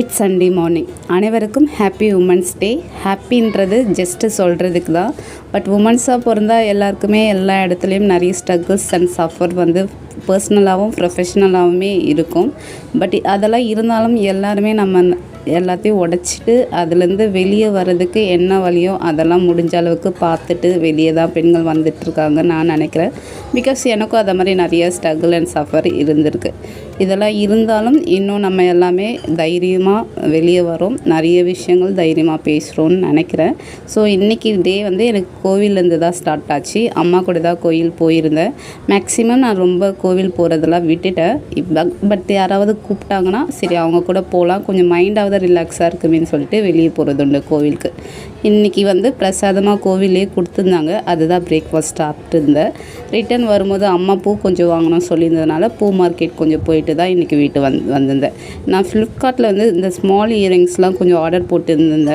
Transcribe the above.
It's Sunday morning. அனைவருக்கும் happy women's day. ஹாப்பின்றது just சொல்கிறதுக்கு தான். பட் உமன்ஸாக பிறந்தா எல்லாருக்குமே எல்லா இடத்துலையும் நிறைய ஸ்ட்ரகிள்ஸ் அண்ட் சஃபர் வந்து பர்சனலாகவும் ப்ரொஃபஷ்னலாகவுமே இருக்கும். பட் அதெல்லாம் இருந்தாலும் எல்லாருமே நம்ம எல்லாத்தையும் உடச்சிட்டு அதுலேருந்து வெளியே வர்றதுக்கு என்ன வழியோ அதெல்லாம் முடிஞ்ச அளவுக்கு பார்த்துட்டு வெளியே தான் பெண்கள் வந்துட்டுருக்காங்கன்னு நான் நினைக்கிறேன். பிகாஸ் எனக்கும் அதை மாதிரி நிறைய ஸ்ட்ரகிள் அண்ட் சஃபர் இருந்திருக்கு. இதெல்லாம் இருந்தாலும் இன்னும் நம்ம எல்லாமே தைரியமாக வெளியே வரோம், நிறைய விஷயங்கள் தைரியமாக பேசுகிறோன்னு நினைக்கிறேன். ஸோ இன்றைக்கி டே வந்து எனக்கு கோவிலேருந்து தான் ஸ்டார்ட் ஆச்சு. அம்மா கூட தான் கோயில் போயிருந்தேன். மேக்ஸிமம் நான் ரொம்ப கோவில் போகிறதெல்லாம் விட்டுட்டேன். பட் யாராவது கூப்பிட்டாங்கன்னா சரி அவங்க கூட போகலாம், கொஞ்சம் மைண்டாவது ரிலாக்ஸாக இருக்குமேன்னு சொல்லிட்டு வெளியே போகிறது உண்டு கோவிலுக்கு. இன்றைக்கி வந்து பிரசாதமாக கோவிலே கொடுத்துருந்தாங்க, அதுதான் பிரேக்ஃபாஸ்ட் சாப்பிட்டுருந்தேன். ரிட்டன் வரும்போது அம்மா பூ கொஞ்சம் வாங்கணும்னு சொல்லியிருந்ததுனால பூ மார்க்கெட் கொஞ்சம் போயிட்டு தான் இன்றைக்கி வீட்டு வந்திருந்தேன். நான் ஃப்ளிப்கார்ட்டில் வந்து இந்த ஸ்மால் இயரிங்ஸ்லாம் கொஞ்சம் ஆர்டர் போட்டு இருந்தேன்.